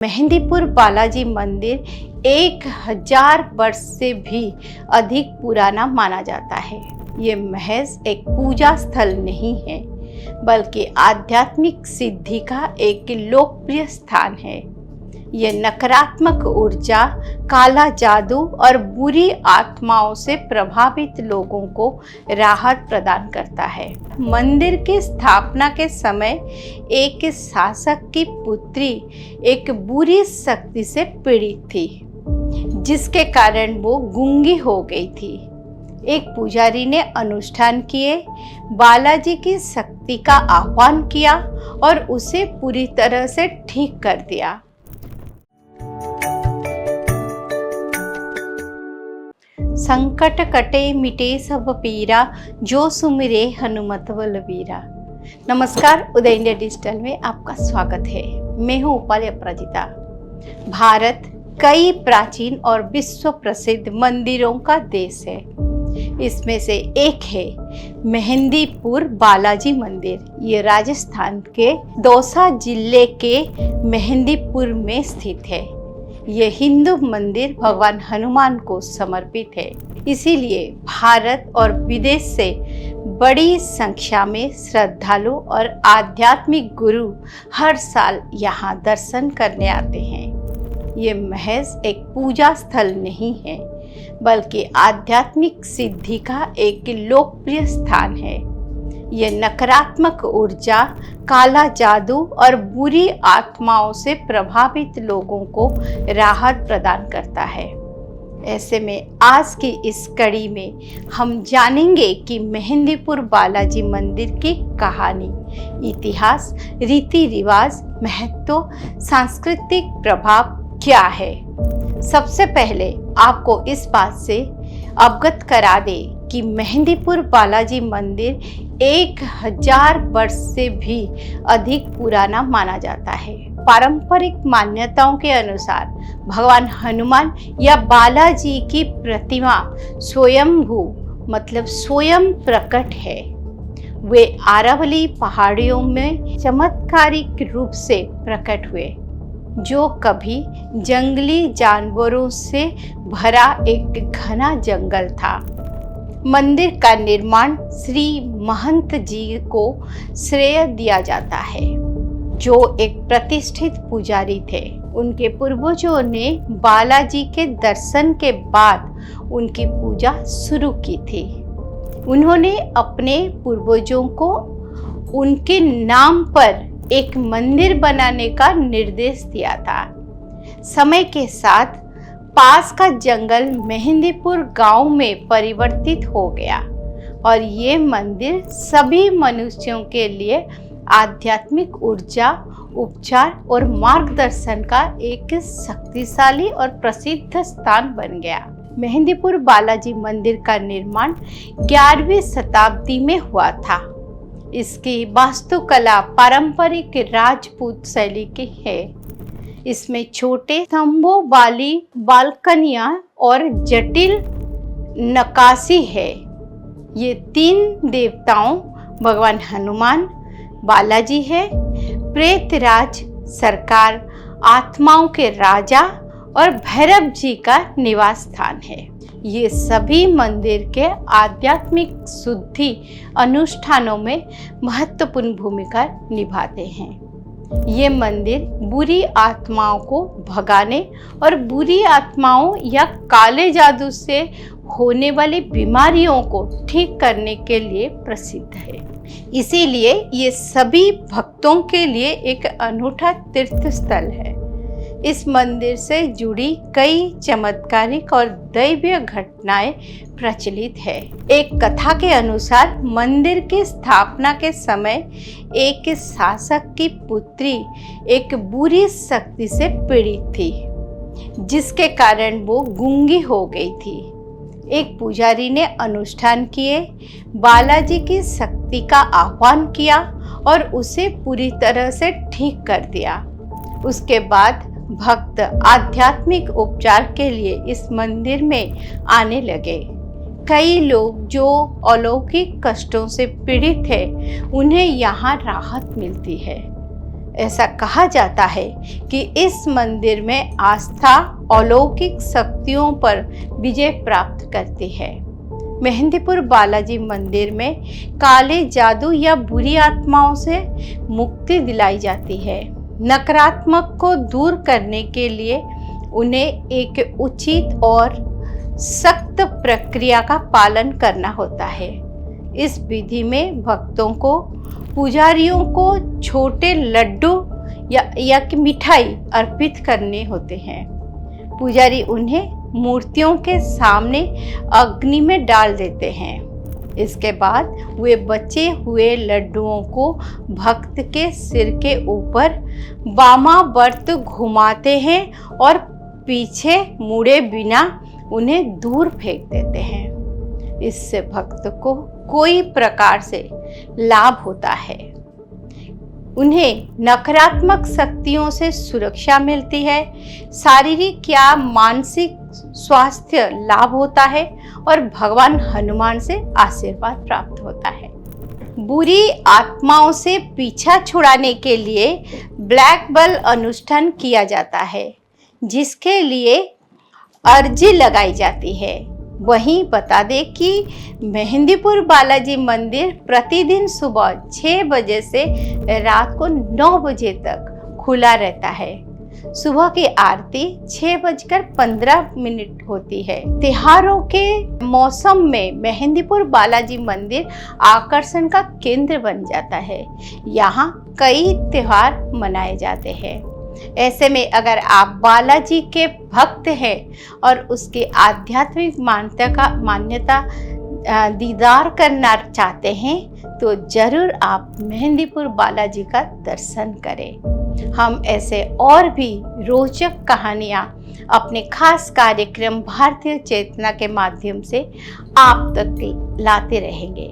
मेहंदीपुर बालाजी मंदिर 1000 वर्ष से भी अधिक पुराना माना जाता है। ये महज एक पूजा स्थल नहीं है, बल्कि आध्यात्मिक सिद्धि का एक लोकप्रिय स्थान है। ये नकारात्मक ऊर्जा, काला जादू और बुरी आत्माओं से प्रभावित लोगों को राहत प्रदान करता है। मंदिर की स्थापना के समय एक शासक की पुत्री एक बुरी शक्ति से पीड़ित थी, जिसके कारण वो गूंगी हो गई थी। एक पुजारी ने अनुष्ठान किए, बालाजी की शक्ति का आह्वान किया और उसे पूरी तरह से ठीक कर दिया। संकट कटे मिटे सब पीरा, जो सुमिरे हनुमत बलबीरा। नमस्कार, उदय इंडिया डिजिटल में आपका स्वागत है। मैं हूँ उपाली अपराजिता। भारत कई प्राचीन और विश्व प्रसिद्ध मंदिरों का देश है। इसमें से एक है मेहंदीपुर बालाजी मंदिर। ये राजस्थान के दौसा जिले के मेहंदीपुर में स्थित है। ये हिंदू मंदिर भगवान हनुमान को समर्पित है, इसीलिए भारत और विदेश से बड़ी संख्या में श्रद्धालु और आध्यात्मिक गुरु हर साल यहाँ दर्शन करने आते हैं। ये महज एक पूजा स्थल नहीं है, बल्कि आध्यात्मिक सिद्धि का एक लोकप्रिय स्थान है। ये नकारात्मक ऊर्जा, काला जादू और बुरी आत्माओं से प्रभावित लोगों को राहत प्रदान करता है। ऐसे में आज की इस कड़ी में हम जानेंगे कि मेहंदीपुर बालाजी मंदिर की कहानी, इतिहास, रीति रिवाज, महत्व, सांस्कृतिक प्रभाव क्या है। सबसे पहले आपको इस बात से अवगत करा दे कि मेहंदीपुर बालाजी मंदिर 1000 वर्ष से भी अधिक पुराना माना जाता है। पारंपरिक मान्यताओं के अनुसार भगवान हनुमान या बालाजी की प्रतिमा स्वयंभू मतलब स्वयं प्रकट है। वे अरावली पहाड़ियों में चमत्कारिक रूप से प्रकट हुए, जो कभी जंगली जानवरों से भरा एक घना जंगल था। मंदिर का निर्माण श्री महंत जी को श्रेय दिया जाता है, जो एक प्रतिष्ठित पुजारी थे। उनके पूर्वजों ने बालाजी के दर्शन के बाद उनकी पूजा शुरू की थी। उन्होंने अपने पूर्वजों को उनके नाम पर एक मंदिर बनाने का निर्देश दिया था। समय के साथ पास का जंगल मेहंदीपुर गांव में परिवर्तित हो गया और ये मंदिर सभी मनुष्यों के लिए आध्यात्मिक ऊर्जा, उपचार और मार्गदर्शन का एक शक्तिशाली और प्रसिद्ध स्थान बन गया। मेहंदीपुर बालाजी मंदिर का निर्माण 11वीं शताब्दी में हुआ था। इसकी वास्तुकला पारंपरिक राजपूत शैली की है। इसमें छोटे स्तंभों वाली बालकनियां और जटिल नक्काशी है। ये 3 देवताओं भगवान हनुमान, बालाजी है, प्रेतराज सरकार, आत्माओं के राजा और भैरव जी का निवास स्थान है। ये सभी मंदिर के आध्यात्मिक शुद्धि अनुष्ठानों में महत्वपूर्ण भूमिका निभाते हैं। ये मंदिर बुरी आत्माओं को भगाने और बुरी आत्माओं या काले जादू से होने वाली बीमारियों को ठीक करने के लिए प्रसिद्ध है। इसीलिए ये सभी भक्तों के लिए एक अनूठा तीर्थ स्थल है। इस मंदिर से जुड़ी कई चमत्कारिक और दैवीय घटनाएं प्रचलित है। एक कथा के अनुसार मंदिर की स्थापना के समय एक शासक की पुत्री एक बुरी शक्ति से पीड़ित थी, जिसके कारण वो गूंगी हो गई थी। एक पुजारी ने अनुष्ठान किए, बालाजी की शक्ति का आह्वान किया और उसे पूरी तरह से ठीक कर दिया। उसके बाद भक्त आध्यात्मिक उपचार के लिए इस मंदिर में आने लगे। कई लोग जो अलौकिक कष्टों से पीड़ित हैं, उन्हें यहाँ राहत मिलती है। ऐसा कहा जाता है कि इस मंदिर में आस्था अलौकिक शक्तियों पर विजय प्राप्त करती है। मेहंदीपुर बालाजी मंदिर में काले जादू या बुरी आत्माओं से मुक्ति दिलाई जाती है। नकारात्मक को दूर करने के लिए उन्हें एक उचित और सख्त प्रक्रिया का पालन करना होता है। इस विधि में भक्तों को पुजारियों को छोटे लड्डू या कि मिठाई अर्पित करने होते हैं। पुजारी उन्हें मूर्तियों के सामने अग्नि में डाल देते हैं। इसके बाद वे बचे हुए लड्डुओं को भक्त के सिर के ऊपर वामावर्त घुमाते हैं और पीछे मुड़े बिना उन्हें दूर फेंक देते हैं। इससे भक्त को कोई प्रकार से लाभ होता है। उन्हें नकारात्मक शक्तियों से सुरक्षा मिलती है, शारीरिक या मानसिक स्वास्थ्य लाभ होता है और भगवान हनुमान से आशीर्वाद प्राप्त होता है। बुरी आत्माओं से पीछा छुड़ाने के लिए ब्लैक बल अनुष्ठान किया जाता है, जिसके लिए अर्जी लगाई जाती है। वहीं बता दें कि मेहंदीपुर बालाजी मंदिर प्रतिदिन सुबह 6 बजे से रात को 9 बजे तक खुला रहता है। सुबह की आरती 6:15 होती है। त्योहारों के मौसम में मेहंदीपुर बालाजी मंदिर आकर्षण का केंद्र बन जाता है। यहाँ कई त्योहार मनाए जाते हैं। ऐसे में अगर आप बालाजी के भक्त हैं और उसके आध्यात्मिक मान्यता दीदार करना चाहते हैं तो जरूर आप मेहंदीपुर बालाजी का दर्शन करें। हम ऐसे और भी रोचक कहानियाँ अपने खास कार्यक्रम भारतीय चेतना के माध्यम से आप तक लाते रहेंगे।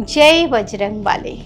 जय बजरंग बाले।